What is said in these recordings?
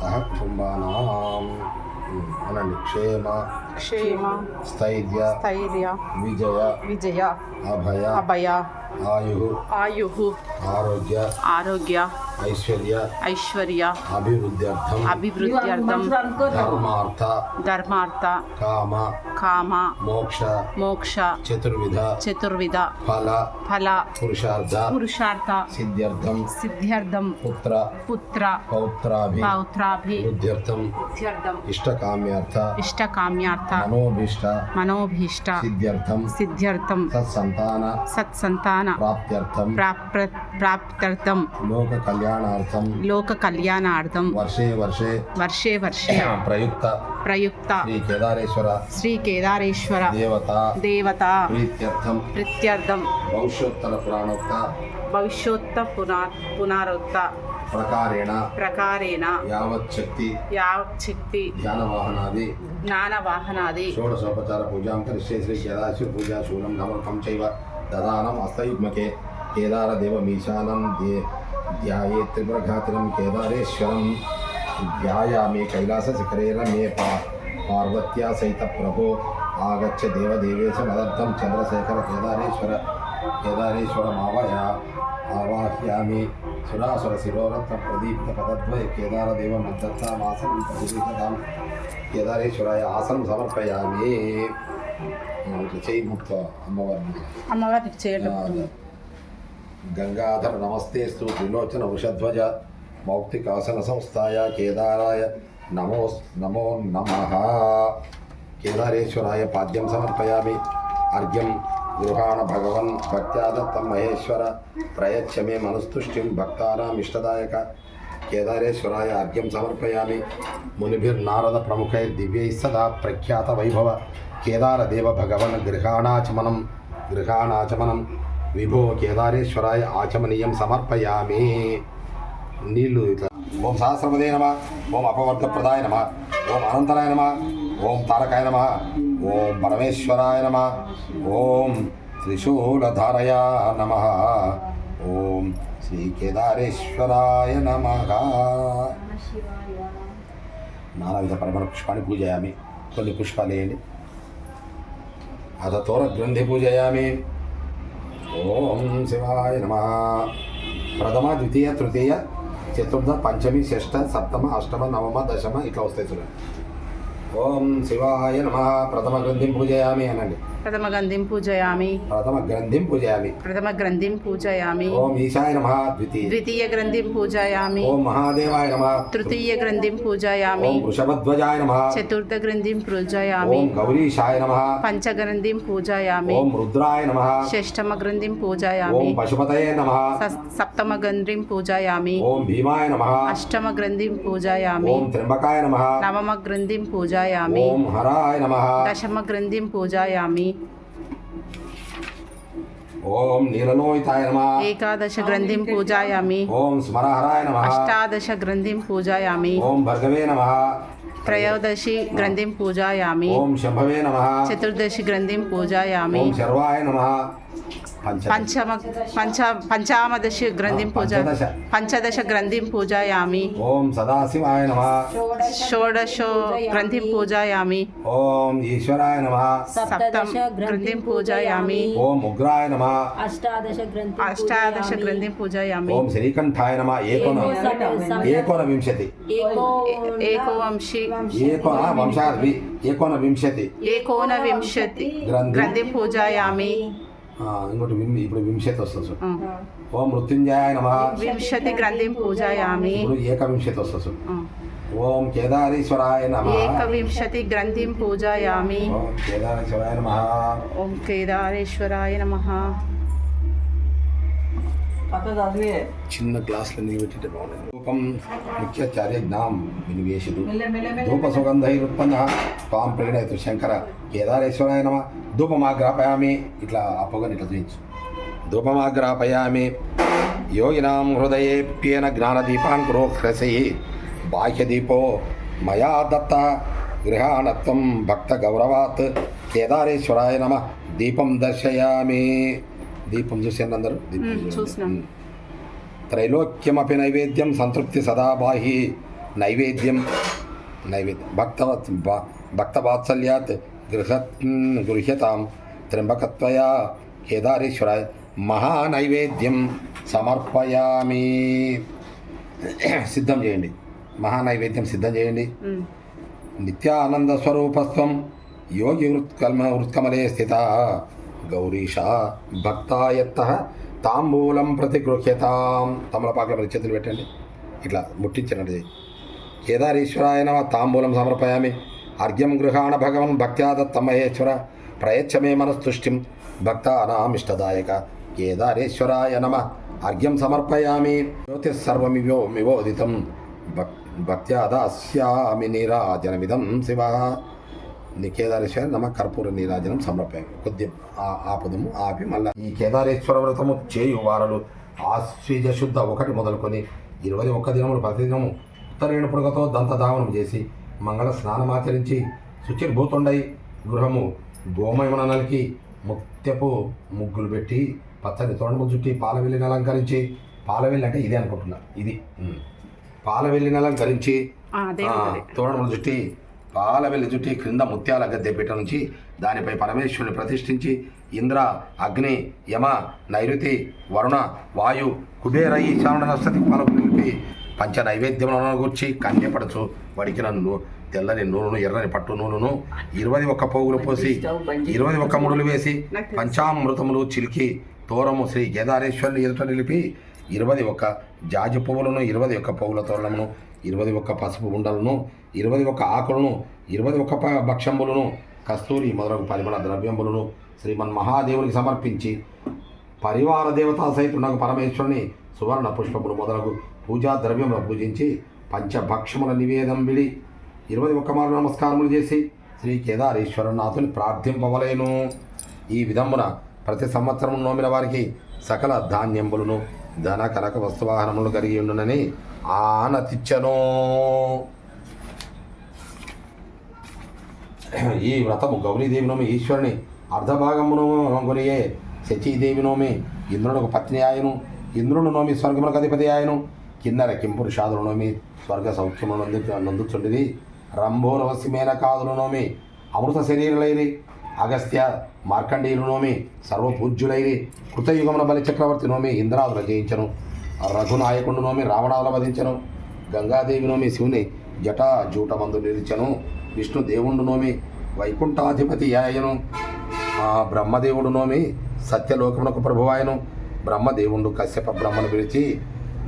సహ కుటుంబానాం అనండి క్షేమ స్థైర్య విజయ అభయ ఆయు ఆరోగ్య ఐశ్వర్య అభివృద్ధ్యర్థం ధర్మార్థ కామ మోక్ష చతుర్విధ ఫల పురుషార్థ సిద్ధ్యర్థం పుత్ర పౌత్రాభివృద్ధ్యర్థం ఇష్టకామ్యార్థ మనోభీష్ట సిద్ధ్యర్థం సత్సంతాన ప్రాప్త్యర్థం లోక కళ్యాణార్థం వర్షే ప్రయుక్త శ్రీ కేదారేశ్వర దేవత ప్రీత్యర్థం భవిష్యోత్త పునరుక్త ప్రకారేణ యావత్ శక్తి జ్ఞానవాహనాది షోడశోపచార పూజాం కరిష్యే శ్రీ కేదారేశ్వర పూజా శూలం నమకం చైవ దదానం హస్తయుగ్మకే కేదారదేవమీశానం ధ్యాయే త్రిపురఘాతినం కేదారేశ్వరం ధ్యాయామి కైలాసశిఖరేరమే పార్వత్యా సహిత ప్రభో ఆగచ్చ దేవదేవేశ మదర్థం చంద్రశేఖర ఆవాహ్యామి సురాసుర శిరోరత్న ప్రదీప్త పదద్వయ కేదారదేవ మద్దత్తామాసనం ప్రతిష్ఠితాం కేదారేశ్వరాయ ఆసనం సమర్పయామి. చేయి ముక్త అమ్మవారికి చేయడం. గంగాధర నమస్తేస్తు త్రిలోచన వృషధ్వజ మౌక్తికాసన సంస్థాయ కేదారాయ నమో నమః. కేదారేశ్వరాయ పాద్యం సమర్పయామి. అర్ఘ్యం గృహాణ భగవన్ భక్త్యా దత్తం మహేశ్వర ప్రయచ్చ మే మనస్తుష్టిం భక్తానాం ఇష్టదాయక. కేదారేశ్వరాయ అర్ఘ్యం సమర్పయామి. మునిభిర్నారద ప్రముఖై దివ్యై సదా ప్రఖ్యాత వైభవ కేదారదేవ భగవన్ గృహాణాచమనం విభో కేదారేశ్వరాయ ఆచమనీయం సమర్పయామి. నీళ్ళు ఇట్లా. ఓం సహస్రపదే నమ, ఓం అపవర్గప్రదాయ నమ, ఓం అనంతరాయ నమ, ఓం తారకాయ నమ, ఓం పరమేశ్వరాయ నమ, ఓం త్రిశూలధారయ నమ, ఓం శ్రీ కేదారేశ్వరాయ నమ. నానావిధ పరిమళ పుష్పాన్ని పూజయామి. కొన్ని పుష్పాలు వేయండి. అథ తోరగ్రంథి పూజయామి. ఓం శివాయ నమ. ప్రథమ ద్వితీయ తృతీయ చతుర్థ పంచమి షష్ఠ సప్తమ అష్టమ నవమ దశమ ఇట్లా వస్తాయి చూడండి. ఓం శివాయ నమ. ప్రథమ గ్రంథిం పూజయామి అనండి. ప్రథమ గ్రంథిం పూజయామి. ఓం ఈశాయ నమ. ద్వితీయ గ్రంథిం పూజయామి. ఓం మహాదేవాయ నమ. తృతీయ గ్రంథిం పూజయామి. ఓం వృషభధ్వజాయ నమ. చతుర్థ గ్రంథిం పూజయామి. ఓం గౌరీశాయ నమ. పంచగ్రంథిం పూజయామి. ఓం రుద్రాయ నమ. షష్టమ గ్రంథిం పూజయామి. ఓం పశుపతయే నమ. సప్తమ గ్రంథిం పూజయామి. ఓం భీమాయ నమ. అష్టమ గ్రంథిం పూజయామి. ఓం త్ర్యంబకాయ నమ. నవమ గ్రంథిం పూజయామి. ఓం హరాయ నమ. దశమ గ్రంథిం పూజయామి. ఓం నీలలోహితాయ నమ. ఏకాదశ గ్రంథిం పూజయామి. ఓం స్మరహరాయ నమ. అష్టాదశ గ్రంథిం పూజయామి. ఓం భర్గవే నమ. త్రయోదశి గ్రంథిం పూజయామి. ఓం శంభవే నమ. చతుర్దశి గ్రంథిం పూజయామి. ఓం శర్వాయ నమ. పంచామదశి గ్రంథిం పంచదశ గ్రంథిం పూజయామి. ఓం సదాశివాయ నమ. షోడశో గ్రంథిం పూజయామి. ఓం ఈశ్వరాయ నమ. సప్తమ గ్రంథిం పూజయామి. ఓం ఉగ్రాయ నమ. అష్టాదశ గ్రంథిం పూజయామి. ఓం శ్రీకంఠాయ నమ. ఏకోనవింశతి గ్రంథిం పూజయామి. ఇంకోటి ఇప్పుడు వింశతి వస్తుంది. ఓం మృత్యుంజయాయ నమ. వింశతి గ్రంథిం పూజయామి. ఇప్పుడు ఏకవింశతి వస్తుంది. ఓం కేదారేశ్వరాయ నమ. ఏకవింశతి గ్రంథిం పూజయామి. ఓం కేదారేశ్వరాయ నమ. ఓం కేదారేశ్వరాయ నమ. చిన్న గ్లాసులు నిలబెట్టే బాగుంది. ధూపం ముఖ్యాచార్య జ్ఞాం వినివేశితు ధూప సుగంధైరుత్పన్న త్వాం ప్రేణయతు శంకర కేదారేశ్వరాయ నమ. ధూపమాగ్రాపయామి. ఇట్లా ఆ పొగని ఇట్లా చూయించు. ధూపమాగ్రాపయామి. యోగినాం హృదయేప్యేన జ్ఞానదీపాన్ కురోహ్రసై బాహ్యదీపో మయా దత్త గృహాణత్వం భక్త గౌరవాత్ కేదారేశ్వరాయ నమ. దీపం దర్శయామి. దీపం చూసాను అందరూ. దీపం చూసినాం. త్రైలోక్యమపి నైవేద్యం సంతృప్తి సదా బాహి నైవేద్యం భక్తవాత్సల్యాత్ గృహ్యతాం త్ర్యంబకత్వయా కేదారేశ్వరాయ మహానైవేద్యం సమర్పయామి. సిద్ధం చేయండి, మహానైవేద్యం సిద్ధం చేయండి. నిత్యానంద స్వరూపస్వం యోగి వృత్కమలే స్థిత గౌరీష భక్తాయత్త తాంబూలం ప్రతిగృహ్యతాం. తమలపాకుల మీద చేతులు పెట్టండి, ఇట్లా ముట్టించినట్టు. కేదారేశ్వరాయ నమః తాంబూలం సమర్పయామి. అర్ఘ్యం గృహాణ భగవన్ భక్త్యా దత్తం మహేశ్వర ప్రయచ్చ మే మనస్తుష్టిం భక్తానామిష్టదాయక కేదారేశ్వరాయ నమః అర్ఘ్యం సమర్పయామి. జ్యోతిస్సర్వమివోదితం భక్త్యా దాస్యామి నీరాజనమిదం శివ. కేదారేశ్వర నమ కర్పూర నీరాజనం సమర్పయామి. కొద్దిగా ఆపదము ఆపి మళ్ళీ ఈ కేదారేశ్వర వ్రతము చేయు వారలు ఆశ్వీజ శుద్ధ 1 మొదలుకొని 21 దినములు ప్రతిదినము ఉత్తరేణ పుడకతో దంతధావనం చేసి మంగళ స్నానమాచరించి శుచిర్భూతుండై గృహము గోమయమున నలికి ముత్యపు ముగ్గులు పెట్టి పచ్చని తోరణములు చుట్టి పాలవెల్లిని అలంకరించి, పాలవెల్లి అంటే ఇదే అనుకుంటున్నా, ఇది పాలవెల్లిని అలంకరించి తోరణములు చుట్టి పాలవెల్లి చుట్టి క్రింద ముత్యాల గద్దె పీట నుంచి దానిపై పరమేశ్వరుని ప్రతిష్ఠించి ఇంద్ర అగ్ని యమ నైరుతి వరుణ వాయు కుబేర ఈశాన నష్టతి పాలకు నిలిపి పంచ నైవేద్యములను గూర్చి కన్యపడుచు వడికిన తెల్లని నూనెను ఎర్రని పట్టు నూనెను 21 పోగులు పోసి 21 ముడులు వేసి పంచామృతములు చిలికి తోరము శ్రీ కేదారేశ్వరుని ఎదుట నిలిపి 21 జాజి పువ్వులను 21 పోగుల తోరణమును 21 పసుపు ఉండలను 21 ఆకులను 21 భక్షంబులను కస్తూరి మొదలగు పరిమళ ద్రవ్యములను శ్రీమన్ మహాదేవునికి సమర్పించి పరివార దేవతా సహితునకు పరమేశ్వరుని సువర్ణ పుష్పములు మొదలగు పూజా ద్రవ్యములను పూజించి పంచభక్షముల నివేదం విడి 21 మార్లు నమస్కారములు చేసి శ్రీ కేదారేశ్వరనాథుని ప్రార్థింపవలేను. ఈ విధమున ప్రతి సంవత్సరం నోమిన వారికి సకల ధాన్యంబులను ధన కనక వస్తువాహనములు కలిగి ఉండునని ఆనతిచ్చను. ఈ వ్రతము గౌరీదేవి నోమి ఈశ్వరుని అర్ధభాగమును కొనియే శచీదేవి నోమి ఇంద్రునికి పత్ని ఆయను. ఇంద్రుడు నోమి స్వర్గములకు అధిపతి ఆయను. కిన్నర కింపురుషాదులు నోమి స్వర్గ సౌఖ్యములు నందుచుండిరి. రంభోరవసి మేనకాదులు నోమి అమృత శరీరులైరి. అగస్త్య మార్కండేయులు నోమి సర్వపూజ్యులైరి. కృతయుగమున బలిచక్రవర్తి నోమి ఇంద్రాదులు జయించను. రఘునాయకుడు నోమి రావణాదుల వధించను. గంగాదేవి నోమి శివుని జటా జూటమందు నిలిచెను. విష్ణు దేవుడు నోమి వైకుంఠాధిపతి ఆయను. బ్రహ్మదేవుడు నోమి సత్యలోకమునకు ప్రభువాయను. బ్రహ్మదేవుడు కశ్యప బ్రహ్మను పిలిచి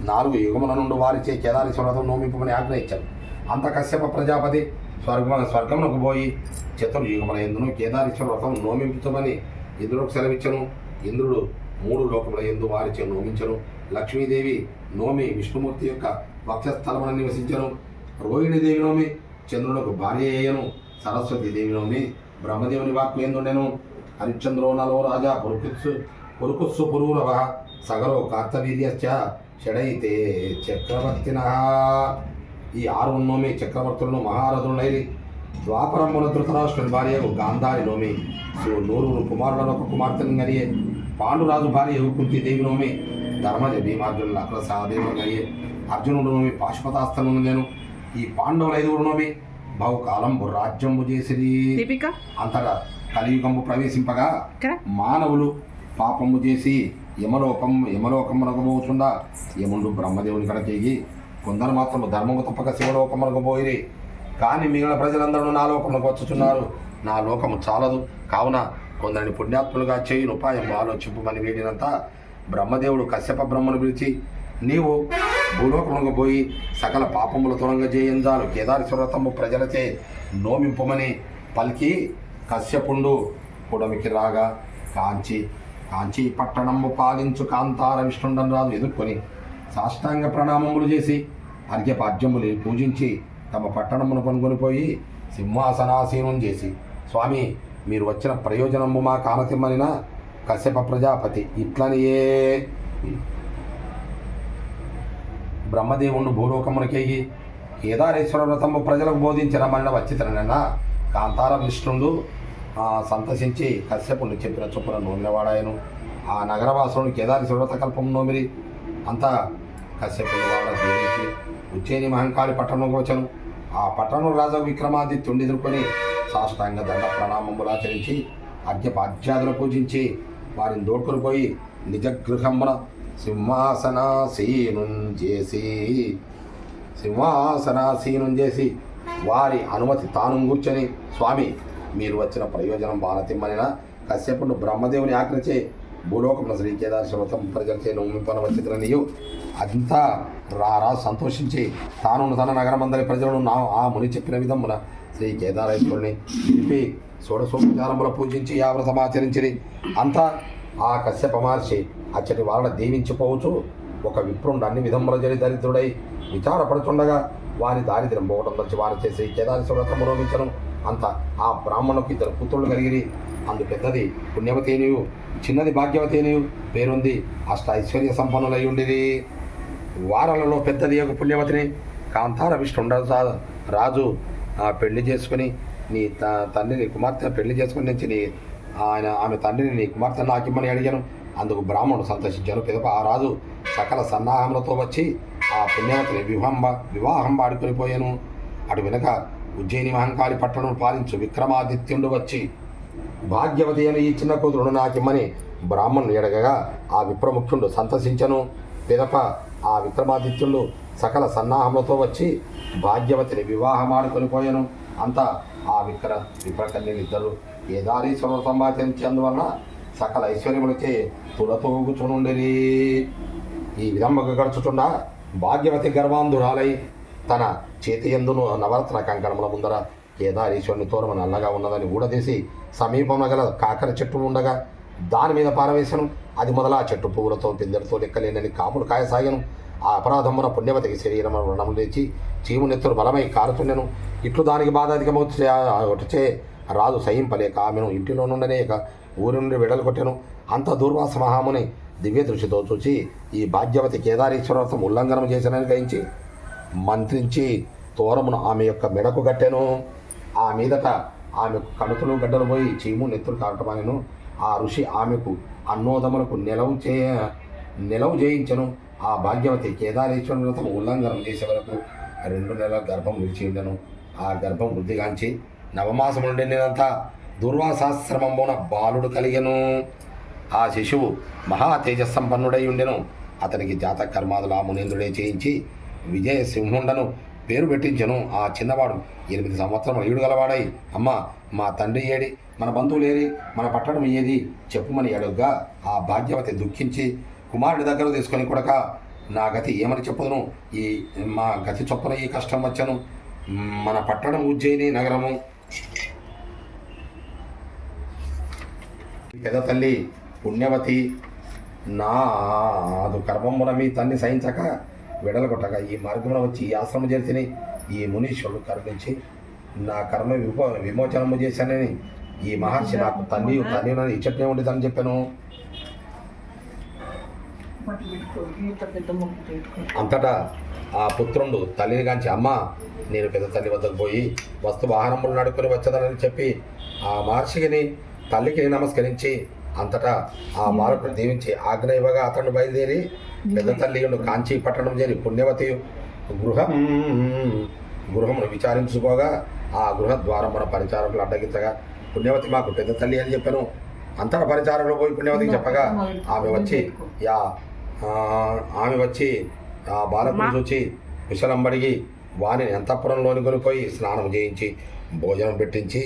4 యుగముల నుండి వారిచే కేదారేశ్వర వ్రతం నోమింపమని ఆజ్ఞ ఇచ్చాను. అంత కశ్యప ప్రజాపతి స్వర్గమునకు పోయి చతుర్యుగముల ఎందును కేదారేశ్వర వ్రతం నోమింపుతామని ఇంద్రుడికి సెలవిచ్చను. ఇంద్రుడు 3 లోకముల ఎందు వారిచే నోమించను. లక్ష్మీదేవి నోమి విష్ణుమూర్తి యొక్క వక్షస్థలమున నివసించను. రోహిణీదేవి నోమి చంద్రులకు భార్య అయ్యను. సరస్వతీదేవి నోమి బ్రహ్మదేవుని వాక్కు ఎందుండెను. హరిశ్చంద్రో నలో రాజా పురుకుస్సు పురూరవ సగరో కార్తవీర్యశ్చ షడైతే చక్రవర్తిన. ఈ 6 నోమి చక్రవర్తులను మహారథులైరి. ద్వాపరమున ధృతరాష్ట్రుని భార్య గాంధారి నోమి 100 కుమారులను ఒక కుమార్తెను గనియే. పాండురాజు భార్య కుంతీదేవి నోమి ధర్మజ భీమార్జునుల అగ్రసాదేవులు గనియే. అర్జునుడు నోమి పాశుపతాస్త్రమును నేను. ఈ పాండవుల 5 నోమి బహుకాలంబు రాజ్యంబు చేసిరి. అంతటా కలియుగంబు ప్రవేశింపగా మానవులు పాపము చేసి యమలోకమునకు పోచుండా యముండు బ్రహ్మదేవుని కడకేగి కొందరు మాత్రము ధర్మము తప్పక శివలోకమునకు పోయిరి. కానీ మిగిలిన ప్రజలందరూ నా లోకమునకు వచ్చుచున్నారు. నా లోకము చాలదు కావున కొందరిని పుణ్యాత్ములుగా చేయుని ఉపాయం ఆలోచింపమని వేడినంత బ్రహ్మదేవుడు కశ్యప బ్రహ్మను పిలిచి నీవు భూలోకమునకు పోయి సకల పాపముల తొలగ చేయంజాలు కేదారేశ్వర వ్రతము ప్రజలచే నోమింపమని పలికి కశ్యపుండు పుడమికి రాగా కాంచి పట్టణము పాలించు కాంతార విష్ణుండన్ రాజు ఎదుర్కొని సాష్టాంగ ప్రణామములు చేసి అర్ఘ్యపాద్యములు పూజించి తమ పట్టణమును కొనుగొనిపోయి సింహాసనాసీనం చేసి స్వామి మీరు వచ్చిన ప్రయోజనము మా కానతిమ్మనిన కశ్యప ప్రజాపతి ఇట్లనియే బ్రహ్మదేవుడు భూలోకమునకేగి కేదారేశ్వర వ్రతము ప్రజలకు బోధించిన మరణ వచ్చితనన్న కాంతార విష్ణుడు సంతసించి కశ్యపుని చెప్పిన చొప్పున నోమినవాడాయను. ఆ నగరవాసులను కేదారేశ్వర వ్రత కల్పం నోమిరి. అంతా కశ్యపుని వాడ దీవించి ఉజ్జయిని మహంకాళి పట్టణంకు వచ్చాను. ఆ పట్టణం రాజా విక్రమాదిత్యుడిని ఎదుర్కొని సాష్టాంగ దండ ప్రణామములు ఆచరించి అర్ఘ్యపాద్యాదులు పూజించి వారిని దోడ్కొని పోయి నిజగృహమున సింహాసనాసీనం చేసి వారి అనుమతి తాను కూర్చొని, స్వామి మీరు వచ్చిన ప్రయోజనం బాలతిమ్మనిన కశ్యపుడు బ్రహ్మదేవుని ఆజ్ఞచే భూలోకమున శ్రీ కేదారేశ్వరం ప్రజలచే నొమ్మింపన వచ్చిన నీయు అంతా రారా సంతోషించి తాను తన నగరమందరి ప్రజలను ఆ ముని చెప్పిన విధమున శ్రీ కేదారేశ్వరుని పిలిపి షోడశోపచారముల పూజించి యావ్రతమాచరించిరి. అంతా ఆ కశ్యప మహర్షి అచ్చటి వాళ్ళ దీవించిపోవచ్చు. ఒక విప్రుండు అన్ని విధముల జరి దరిద్రుడై విచారపడుతుండగా వారి దారిద్ర్యం పోవడం వచ్చి వారి చేసి కేదారేశ్వర వ్రతము రోగించను. అంత ఆ బ్రాహ్మణులకు 2 పుత్రులు కలిగిరి. అందు పెద్దది పుణ్యవతేనియు, చిన్నది భాగ్యవతేనియు పేరుంది. అష్ట ఐశ్వర్య సంపన్నులై ఉండిరి. వారలలో పెద్దది యొక్క పుణ్యవతిని కాంతార విష్ణుండ రాజు పెళ్లి చేసుకుని నీ తండ్రిని కుమార్తెను పెళ్లి చేసుకుని నుంచి ఆమె తండ్రిని నీ కుమార్తెను నాకిమ్మని అడిగాను. అందుకు బ్రాహ్మణుడు సంతోషించాను. పిదప ఆ రాజు సకల సన్నాహములతో వచ్చి ఆ పుణ్యవతిని వివాహం ఆడుకొని పోయాను. అటు వెనుక ఉజ్జయిని మహంకాళి పట్టణం పాలించు విక్రమాదిత్యుడు వచ్చి భాగ్యవతి అని ఈ చిన్న కూతురుడు నాకిమ్మని బ్రాహ్మణుడు ఎడగగా ఆ విప్రముఖ్యుడు సంతసించను. పిదప ఆ విక్రమాదిత్యుడు సకల సన్నాహములతో వచ్చి భాగ్యవతిని వివాహం ఆడుకొని పోయాను. అంతా ఆ విప్రకన్యలిద్దరు కేదారేశ్వర సంభాషించి అందువలన సకల ఐశ్వర్యములచే తులతూగుచునుండిరి. ఈ విధంగా గడుచుచుండా భాగ్యవతి గర్వాంధురాలై తన చేతి యందును నవరత్న కంకణముల ముందర కేదారేశ్వరుని తోరమ నల్లగా ఉన్నదని ఊడదీసి సమీపంలో గల కాకర చెట్టు ఉండగా దాని మీద పారవేశను. అది మొదల ఆ చెట్టు పువ్వులతో పిందెలతో లెక్కలేనని కాపులు కాయసాగను. ఆ అపరాధమున పుణ్యవతికి శరీరం రుణము లేచి చీము నెత్తురు బలమై కారుతుండెను. ఇట్లు దానికి బాధాధికమవుతుచే రాజు సహింపలేక ఆమెను ఇంటిలో నుండనేక ఊరి నుండి వెడలు కొట్టెను. అంత దూర్వాస మహాముని దివ్య దృష్టితో చూచి ఈ భాగ్యవతి కేదారేశ్వర వ్రతం ఉల్లంఘనం చేశానని గ్రహించి మంత్రించి తోరమును ఆమె యొక్క మెడకు గట్టెను. ఆ మీదట ఆమెకు కణుతులు గడ్డలు పోయి చీము నెత్తులు కారటమనెను. ఆ ఋషి ఆమెకు అన్నోదములకు నిలవు చేయించను. ఆ భాగ్యవతి కేదారేశ్వర వ్రతం ఉల్లంఘనం చేసే వరకు 2 నెలల గర్భం విడిచి ఉండెను. ఆ గర్భం వృద్ధిగాంచి నవమాసము నుండినంతా దుర్వాసాశ్రమమున బాలుడు కలిగెను. ఆ శిశువు మహా తేజస్సంపన్నుడై ఉండెను. అతనికి జాత కర్మాదులు ఆ మునేంద్రుడే చేయించి విజయసింహుండను పేరు పెట్టించెను. ఆ చిన్నవాడు 8 సంవత్సరముల ఈడు గలవాడై, అమ్మ మా తండ్రి ఏడి, మన బంధువులు ఏది, మన పట్టణం ఏది చెప్పుమని అడుగ్గా ఆ భాగ్యవతి దుఃఖించి కుమారుడి దగ్గర తీసుకొని కొడక నా గతి ఏమని చెప్పుదును, ఈ మా గతి చొప్పున ఈ కష్టం వచ్చను. మన పట్టణం ఉజ్జయిని నగరము. పెద్ద తల్లి పుణ్యవతి నాదు కర్మమున మీ తన్ని సహించక వెడలగొట్టగా ఈ మార్గమున వచ్చి ఈ ఆశ్రమం చేర్చిని ఈ మునీశ్వరుడు కరుణించి నా కర్మ విమోచనము చేశానని ఈ మహర్షి నాకు తల్లినని ఇచ్చట్నే ఉండేదని చెప్పాను. అంతటా ఆ పుత్రుడు తల్లిని గాంచి, అమ్మ నేను పెద్ద తల్లి వద్దకు పోయి వస్తు వాహనములు నడుకొని వచ్చేదానని చెప్పి ఆ మహర్షిని తల్లికి నమస్కరించి అంతటా ఆ బాలకుడు దీవించి ఆజ్ఞ ఇవ్వగా అతను బయలుదేరి పెద్ద తల్లియుడు కాంచీ పట్టణం చేరి పుణ్యవతి గృహమును విచారించుకోగా ఆ గృహ ద్వారమున పరిచారకులు అడ్డగించగా పుణ్యవతి మాకు పెద్ద తల్లి అని చెప్పాను. అంతటా పరిచారకులు పోయి పుణ్యవతికి చెప్పగా ఆమె వచ్చి ఆ బాలకుడు చూచి కుశలంబడిగి వారిని అంతఃపురంలోని కొనిపోయి స్నానం చేయించి భోజనం పెట్టించి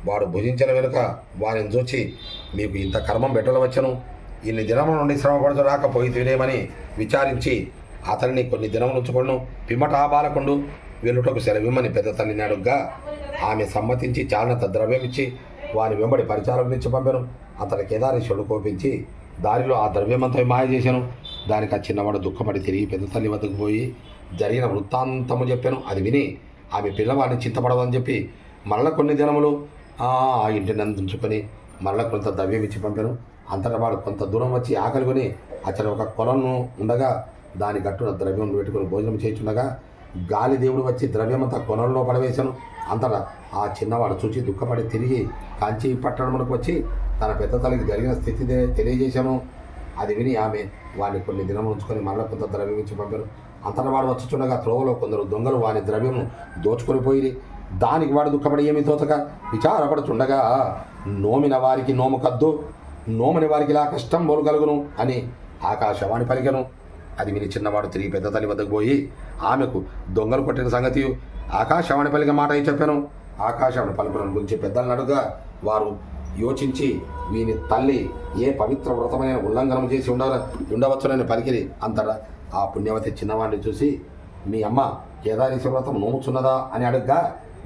వాడు భుజించిన వెనుక వారిని చూచి మీకు ఇంత కర్మం పెట్టవచ్చను, ఇన్ని దినముల నుండి శ్రమపడుతూ రాకపోయి తినేమని విచారించి అతనిని కొన్ని దినములు ఉంచుకొను. పిమ్మట ఆ బాలకుండు వెలుటకు సెలవిమ్మని పెద్ద తల్లిని అడుగ్గా ఆమె సమ్మతించి చాలనంత ద్రవ్యం ఇచ్చి వారి వెంబడి పరిచారం నుంచి పంపాను. అతని కేదారేశ్వరుడు కోపించి దారిలో ఆ ద్రవ్యమంతా మాయ చేశాను. దానికి ఆ చిన్నవాడు దుఃఖపడి తిరిగి పెద్ద తల్లి వద్దకు పోయి జరిగిన వృత్తాంతము చెప్పాను. అది విని ఆమె పిల్లవాడిని చింతపడదని చెప్పి మరల కొన్ని దినములు ఆ ఇంటిని అందించుకొని మరల కొంత ద్రవ్యం ఇచ్చి పంపాను. అంతటా వాడు కొంత దూరం వచ్చి ఆకలి కొని అతను ఒక కొలను ఉండగా దాని గట్టున ద్రవ్యం పెట్టుకుని భోజనం చేయించుండగా గాలి దేవుడు వచ్చి ద్రవ్యమంతా కొనంలో పడవేశాను. అంతటా ఆ చిన్నవాడు చూచి దుఃఖపడి తిరిగి కాంచీ పట్టణమునకు వచ్చి తన పెద్ద తల్లికి జరిగిన స్థితి తెలియజేశాను. అది విని ఆమె వాడిని కొన్ని దినములు ఉంచుకొని మరల కొంత ద్రవ్యం ఇచ్చి పంపాను. అంతటా వాడు వచ్చుచుండగా త్రోవలో కొందరు దొంగలు వాని ద్రవ్యమును దోచుకొని పోయి దానికి వాడు దుఃఖపడి ఏమీ తోచక విచారపడుచుండగా నోమిన వారికి నోము కద్దు, నోమని వారికి ఇలా కష్టం కలుగును అని ఆకాశవాణి పలికెను. అది విని చిన్నవాడు తిరిగి పెద్ద తల్లి వద్దకు పోయి ఆమెకు దొంగలు కొట్టిన సంగతి ఆకాశవాణి పలికిన మాట అని చెప్పాను. ఆకాశవాణి పలుకులను గురించి పెద్దలను అడుగా వారు యోచించి వీని తల్లి ఏ పవిత్ర వ్రతమైన ఉల్లంఘనం చేసి ఉండవచ్చునని పలికిరి. అంతటా ఆ పుణ్యవతి చిన్నవాడిని చూసి మీ అమ్మ కేదారేశ్వర వ్రతం నోముచున్నదా అని అడుగ్గా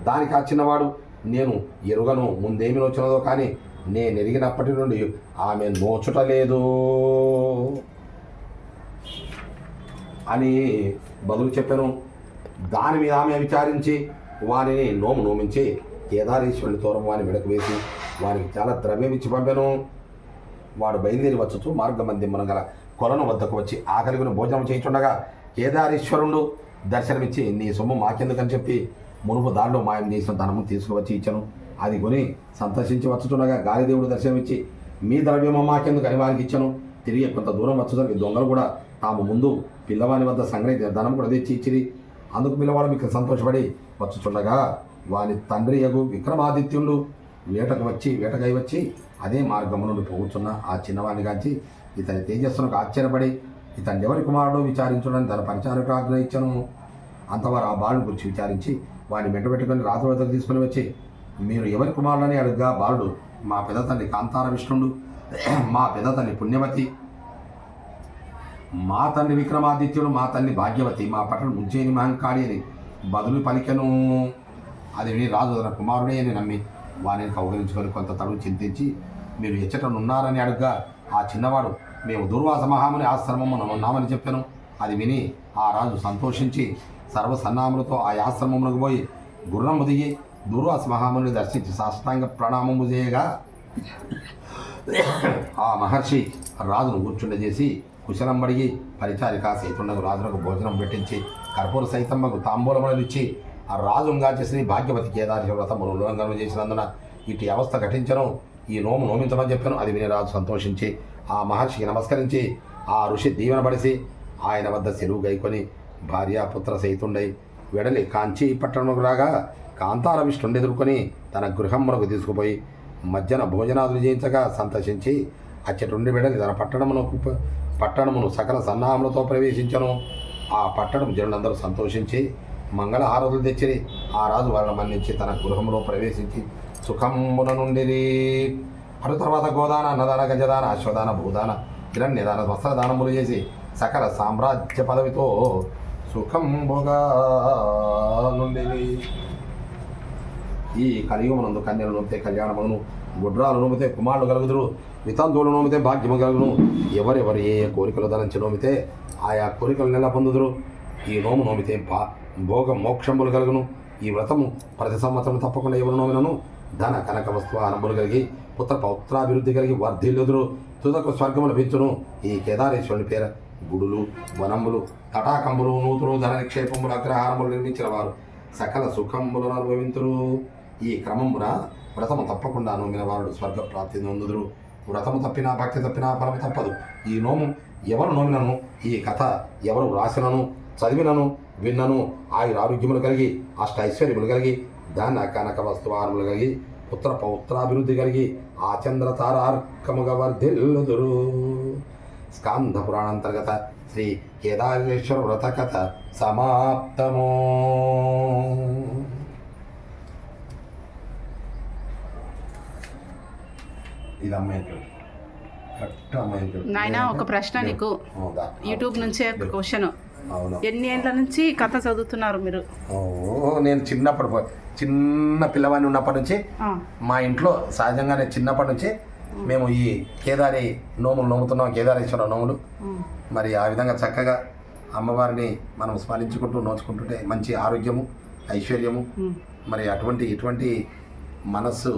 దానికి ఆ చిన్నవాడు నేను ఎరుగను, ముందేమి నోచున్నదో కానీ నేను ఎరిగినప్పటి నుండి ఆమె నోచుటలేదు అని బదులు చెప్పాను. దాని మీద ఆమె విచారించి వానిని నోమించి కేదారేశ్వరుని తోరం వాని మెడకు వేసి వానికి చాలా ద్రవ్యం ఇచ్చి పంపాను. వాడు బయలుదేరి వచ్చుచు మార్గమందిమ్మన గల కొలను వద్దకు వచ్చి ఆకలిగిన భోజనం చేయించుండగా కేదారేశ్వరుడు దర్శనమిచ్చి నీ సొమ్ము మాకెందుకని చెప్పి మునుపు దారిలో మాయం చేసిన ధనము తీసుకువచ్చి ఇచ్చాను. అది కొని సంతోషించి వచ్చుచుండగా గాలిదేవుడు దర్శనమిచ్చి మీ ద్రవ్యము మాకెందుకు అని వారికి ఇచ్చాను. తిరిగి కొంత దూరం వచ్చేసరికి దొంగలు కూడా తాము ముందు పిల్లవాని వద్ద సంగ్రహించిన ధనం కూడా తెచ్చి ఇచ్చిరి. అందుకు పిల్లవాడు మీకు సంతోషపడి వచ్చుచుండగా వాని తండ్రి యగు విక్రమాదిత్యుడు వేటకై వచ్చి అదే మార్గము నుండి పోగుచున్న ఆ చిన్నవాడిని గాంచి ఇతని తేజస్సునకు ఆశ్చర్యపడి ఇతని ఎవరి కుమారుడు విచారించడానికి తన పరిచారకు ఆజ్ఞయించను. అంతవారు ఆ బాలుని గురించి విచారించి వాడిని వెంటబెట్టుకొని రాజు వద్దకు తీసుకుని వచ్చి మీరు ఎవరి కుమారులని అడుగ్గా బాలుడు మా పెద్ద తల్లి కాంతార విష్ణుడు, మా పెద్ద తల్లి పుణ్యవతి, మా తండ్రి విక్రమాదిత్యుడు, మా తల్లి భాగ్యవతి, మా పట్టణం ఉజ్జయిని మహంకాళి అని బదులు పలికెను. అది విని రాజు తన కుమారుడే అని నమ్మి వారిని కౌగలించుకొని కొంత తడువు చింతించి మీరు ఎచ్చటనున్నారని అడుగ్గా ఆ చిన్నవాడు మేము దుర్వాస మహాముని ఆశ్రమము ఉన్నామని చెప్పాను. అది విని ఆ రాజు సంతోషించి సర్వసన్నాములతో ఆ ఆశ్రమమునకు పోయి గుర్రము దిగి దుర్వాస మహాముని దర్శించి సాష్టాంగ ప్రణామము చేయగా ఆ మహర్షి రాజును కూర్చుండజేసి కుశలం బడిగి పరిచారిక సైతుండకు రాజునకు భోజనం పెట్టించి కర్పూర సైతమ్మకు తాంబూలములను ఇచ్చి ఆ రాజుగా చేసి భాగ్యవతి కేదారేశ్వర వ్రతము ఉల్లంఘనం చేసినందున ఇటు అవస్థ ఘటించను, ఈ నోము నోమించమని చెప్పాను. అది విని రాజు సంతోషించి ఆ మహర్షికి నమస్కరించి ఆ ఋషి దీవెన పడిసి ఆయన వద్ద సెలువు గైకొని భార్యాపుత్ర సైతుండై వెడలి కాంచీ పట్టణముకు రాగా కాంతార విష్ణుండి ఎదుర్కొని తన గృహమునకు తీసుకుపోయి మధ్యాహ్న భోజనాదులు చేయించగా సంతోషించి అచ్చటుండి వెడలి తన పట్టణమును సకల సన్నాహములతో ప్రవేశించను. ఆ పట్టణం జనులందరూ సంతోషించి మంగళహారతులు తెచ్చిరి. ఆ రాజు వాళ్ళని మన్నించి తన గృహంలో ప్రవేశించి సుఖమున నుండిరి. అటు తర్వాత గోదాన, అన్నదాన, గజదాన, అశ్వదాన, భూదాన, హిరణ్యదాన, వస్త్రదానములు చేసి సకల సామ్రాజ్య పదవితో సుఖంబుగా నుండిరి. ఈ కలియుగమునందు కన్యలు నోమితే కళ్యాణమును, గుడ్రాలు నోమితే కుమారులు కలుగుదురు, వితంతువులు నోమితే భాగ్యము కలుగును. ఎవరెవరు ఏ కోరికలు ధరించి నోమితే ఆయా కోరికలు నెల పొందుదురు. ఈ నోము నోమితే భోగ మోక్షములు కలుగును. ఈ వ్రతము ప్రతి సంవత్సరం తప్పకుండా ఎవరు నోమినను ధన కనక వస్తువానములు కలిగి పుత్ర పౌత్రాభివృద్ధి కలిగి వర్ధిల్లుదురు, తుదకు స్వర్గములు పెంచును. ఈ కేదారేశ్వరుని పేర గుడులు, వనములు, తటాకంబులు, నూతులు, ధన నిక్షేపములు, అగ్రహారములు నిర్మించిన వారు సకల సుఖములను అనుభవింతురు. ఈ క్రమమున వ్రతము తప్పకుండా నోమిన వారు స్వర్గ ప్రాప్తి నొందుదురు. వ్రతము తప్పినా భక్తి తప్పినా ఫలము తప్పదు. ఈ నోము ఎవరు నోమినను, ఈ కథ ఎవరు రాసినను, చదివినను, విన్నను ఆయురారోగ్యములు కలిగి అష్ట ఐశ్వర్యములు కలిగి ధన కనక వస్తువారములు కలిగి పుత్ర పౌత్రాభివృద్ధి కలిగి ఆ చంద్ర తారార్కముగా వర్ధిల్లుదురు. స్కాంద పురాణాంతర్గత శ్రీ కేదారేశ్వర వ్రత కథ సమాప్తము. ఇది అమ్మాయి నాయన ఒక ప్రశ్న నీకు యూట్యూబ్ నుంచే క్వశ్చన్. అవును, ఎన్ని ఏళ్ళ నుంచి కథ చదువుతున్నారు మీరు? నేను చిన్న పిల్లవాడిని ఉన్నప్పటి నుంచి మా ఇంట్లో సహజంగానే చిన్నప్పటి నుంచి మేము ఈ కేదారి నోములు నోముతున్నాం, కేదారేశ్వర నోములు. మరి ఆ విధంగా చక్కగా అమ్మవారిని మనం స్మరించుకుంటూ నోచుకుంటుంటే మంచి ఆరోగ్యము, ఐశ్వర్యము, మరి ఇటువంటి మనస్సు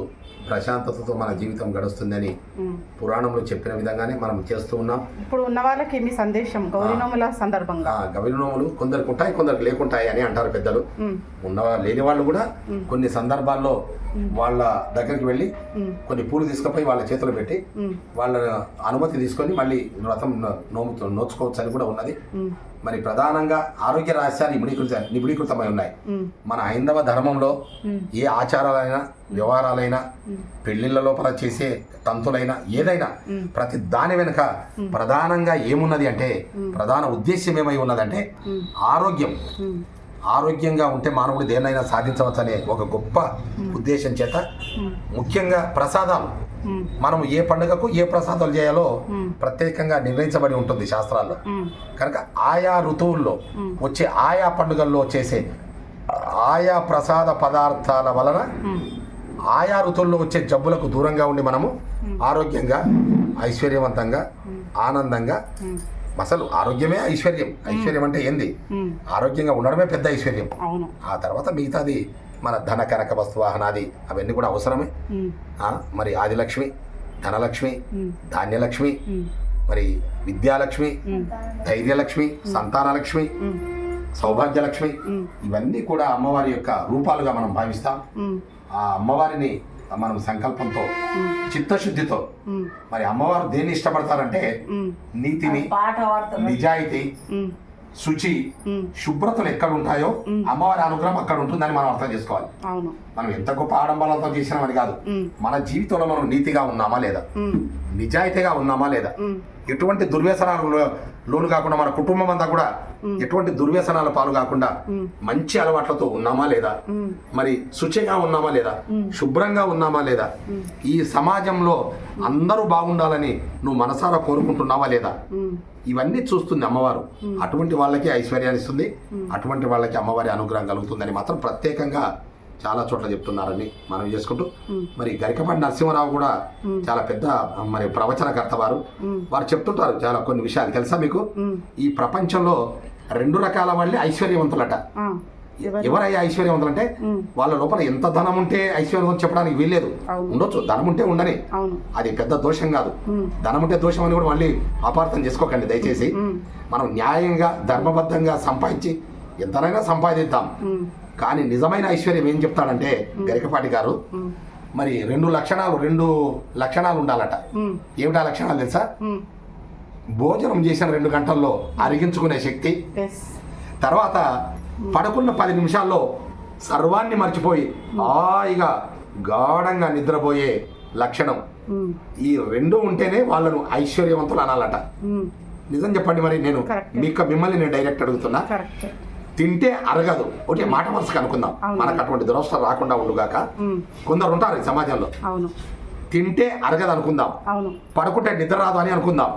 ప్రశాంతతతో మన జీవితం గడుస్తుందని పురాణంలో చెప్పిన విధంగానే మనం చేస్తూ ఉన్నాం. ఇప్పుడు ఉన్న వాళ్ళకి మీ సందేశం గౌరీ నోముల సందర్భంగా? గౌరీ నోములు కొందరికి ఉంటాయి, కొందరికి లేకుంటాయి అని అంటారు పెద్దలు. లేని వాళ్ళు కూడా కొన్ని సందర్భాల్లో వాళ్ళ దగ్గరికి వెళ్ళి కొన్ని పూలు తీసుకుపోయి వాళ్ళ చేతులు పెట్టి వాళ్ళ అనుమతి తీసుకొని మళ్ళీ వ్రతం నోచుకోవచ్చు అని కూడా ఉన్నది. మరి ప్రధానంగా ఆరోగ్య రహస్యాలు నిబిడీకృతమై ఉన్నాయి. మన హైందవ ధర్మంలో ఏ ఆచారాలైనా వ్యవహారాలైనా పెళ్లిళ్ళ లోపల చేసే తంతులైనా ఏదైనా ప్రతి దాని వెనుక ప్రధానంగా ఏమున్నది అంటే ప్రధాన ఉద్దేశ్యం ఏమై ఉన్నదంటే ఆరోగ్యంగా ఉంటే మానవుడు దేన్నైనా సాధించవచ్చనే ఒక గొప్ప ఉద్దేశం చేత ముఖ్యంగా ప్రసాదాలు మనం ఏ పండుగకు ఏ ప్రసాదాలు చేయాలో ప్రత్యేకంగా నిర్ణయించబడి ఉంటుంది శాస్త్రాల్లో. కనుక ఆయా ఋతువుల్లో వచ్చే ఆయా పండుగల్లో చేసే ఆయా ప్రసాద పదార్థాల వలన ఆయా ఋతువుల్లో వచ్చే జబ్బులకు దూరంగా ఉండి మనము ఆరోగ్యంగా ఐశ్వర్యవంతంగా ఆనందంగా, అసలు ఆరోగ్యమే ఐశ్వర్యం. ఐశ్వర్యం అంటే ఏంది? ఆరోగ్యంగా ఉండడమే పెద్ద ఐశ్వర్యం. ఆ తర్వాత మిగతాది మన ధన కనక వస్తు వాహనాది అవన్నీ కూడా అవసరమే. మరి ఆదిలక్ష్మి, ధనలక్ష్మి, ధాన్యలక్ష్మి, మరి విద్యాలక్ష్మి, ధైర్యలక్ష్మి, సంతానలక్ష్మి, సౌభాగ్యలక్ష్మి ఇవన్నీ కూడా అమ్మవారి యొక్క రూపాలుగా మనం భావిస్తాం. ఆ అమ్మవారిని మనం సంకల్పంతో చిత్తశుద్ధితో, మరి అమ్మవారు దేన్ని ఇష్టపడతారంటే నీతిని, నిజాయితీ, శుచి, శుభ్రతలు ఎక్కడ ఉంటాయో అమ్మవారి అనుగ్రహం అక్కడ ఉంటుందని మనం అర్థం చేసుకోవాలి. మనం ఎంత గొప్ప ఆడంబరాలతో చేసినామని కాదు, మన జీవితంలో మనం నీతిగా ఉన్నామా లేదా, నిజాయితీగా ఉన్నామా లేదా, ఎటువంటి దుర్వ్యసనాలు లోను కాకుండా మన కుటుంబం అంతా కూడా ఎటువంటి దుర్వ్యసనాల పాలు కాకుండా మంచి అలవాట్లతో ఉన్నామా లేదా, మరి శుచిగా ఉన్నామా లేదా, శుభ్రంగా ఉన్నామా లేదా, ఈ సమాజంలో అందరూ బాగుండాలని నువ్వు మనసారా కోరుకుంటున్నావా లేదా, ఇవన్నీ చూస్తుంది అమ్మవారు. అటువంటి వాళ్ళకి ఐశ్వర్యాన్ని ఇస్తుంది, అటువంటి వాళ్ళకి అమ్మవారి అనుగ్రహం కలుగుతుందని మాత్రం ప్రత్యేకంగా చాలా చోట్ల చెప్తున్నారని మనం చేసుకుంటూ, మరి గరికపాటి నరసింహారావు కూడా చాలా పెద్ద మరి ప్రవచనకర్త వారు చెప్తుంటారు చాలా కొన్ని విషయాలు. తెలుసా మీకు? ఈ ప్రపంచంలో 2 రకాల వాళ్ళే ఐశ్వర్యవంతులట. ఎవరయ్యా ఐశ్వర్యవంతులు అంటే వాళ్ళ లోపల ఎంత ధనం ఉంటే ఐశ్వర్యవంతులు చెప్పడానికి వీల్లేదు. ఉండొచ్చు, ధనం ఉంటే ఉండని, అది పెద్ద దోషం కాదు. ధనం ఉంటే దోషం అని కూడా మళ్ళీ అపార్థం చేసుకోకండి దయచేసి. మనం న్యాయంగా ధర్మబద్ధంగా సంపాదించి ఎంతనైనా సంపాదిద్దాం. కానీ నిజమైన ఐశ్వర్యం ఏం చెప్తాడంటే గరికపాటి గారు, మరి 2 లక్షణాలు ఉండాలట. ఏమిటా లక్షణాలు తెలుసా? భోజనం చేసిన 2 గంటల్లో అరిగించుకునే శక్తి, తర్వాత పడుకున్న 10 నిమిషాల్లో సర్వాన్ని మర్చిపోయి హాయిగా గాఢంగా నిద్రపోయే లక్షణం. ఈ 2 ఉంటేనే వాళ్ళను ఐశ్వర్యవంతులు అనాలట. నిజం చెప్పండి, మరి నేను మిమ్మల్ని నేను డైరెక్ట్ అడుగుతున్నా. తింటే అరగదు, ఒకటి మాట వరుసగా అనుకుందాం, మనకు అటువంటి దురవస్థ రాకుండా ఉండుగాక. కొందరు ఉంటారు ఈ సమాజంలో, తింటే అరగదు అనుకుందాం, పడుకుంటే నిద్ర రాదు అని అనుకుందాం.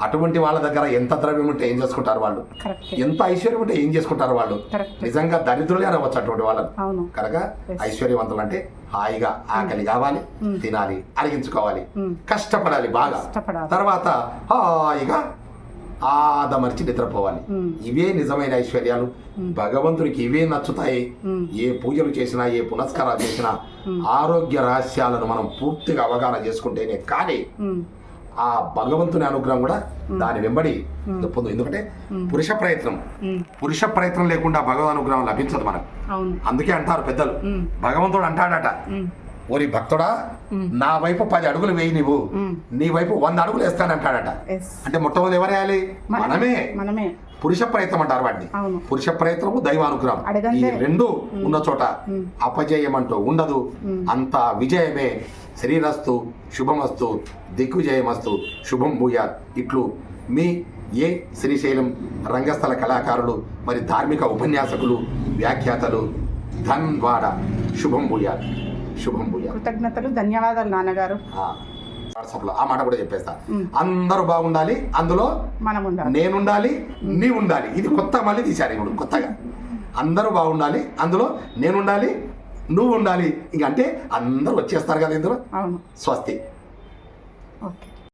అటువంటి వాళ్ళ దగ్గర ఎంత ద్రవ్యం ఉంటే ఏం చేసుకుంటారు వాళ్ళు, ఎంత ఐశ్వర్యం ఉంటే ఏం చేసుకుంటారు వాళ్ళు. నిజంగా దరిద్రులే అనవచ్చు అటువంటి వాళ్ళని. కనుక ఐశ్వర్యవంతులు అంటే హాయిగా ఆకలి కావాలి, తినాలి, అరిగించుకోవాలి, కష్టపడాలి బాగా, తర్వాత హాయిగా ఆదమర్చి నిద్రపోవాలి. ఇవే నిజమైన ఐశ్వర్యాలు. భగవంతుడికి ఇవే నచ్చుతాయి. ఏ పూజలు చేసినా, ఏ పునస్కారాలు చేసినా ఆరోగ్య రహస్యాలను మనం పూర్తిగా అవగాహన చేసుకుంటేనే కానీ ఆ భగవంతుని అనుగ్రహం కూడా దాని వెంబడి పొందు. ఎందుకంటే పురుష ప్రయత్నం లేకుండా భగవద్ అనుగ్రహం లభించదు మనకు. అందుకే అంటారు పెద్దలు, భగవంతుడు అంటాడట, ఓరి భక్తుడా నా వైపు 10 అడుగులు వేయి, నువ్వు నీ వైపు 100 అడుగులు వేస్తానంటాడట. అంటే మొట్టమొదటి ఎవరు వేయాలి? మనమే. పురుష ప్రయత్నం అంటారు వాటిని. పురుష ప్రయత్నము, దైవానుగ్రహం, ఈ 2 ఉన్న చోట అపజయం అంటూ ఉండదు. అంత విజయమే. శ్రీరస్తు, శుభమస్తు, దిగ్విజయమస్తు, శుభం భూయాత్. ఇట్లు మీ ఏ శ్రీశైలం రంగస్థల కళాకారులు, మరి ధార్మిక ఉపన్యాసకులు, వ్యాఖ్యాతలు, ధన్వాడ. శుభం భూయాత్, శుభం భూయాత్. కృతజ్ఞతలు, ధన్యవాదాలు నాన్నగారు. వాట్సాప్లో ఆ మాట కూడా చెప్పేస్తా. అందరూ బాగుండాలి, అందులో నేనుండాలి, నీ ఉండాలి. ఇది కొత్త మళ్ళీ తీశారు ఇప్పుడు కొత్తగా. అందరూ బాగుండాలి, అందులో నేనుండాలి, నువ్వు ఉండాలి. ఇంకంటే అందరూ వచ్చేస్తారు కదా ఇందులో. స్వస్తి. ఓకే.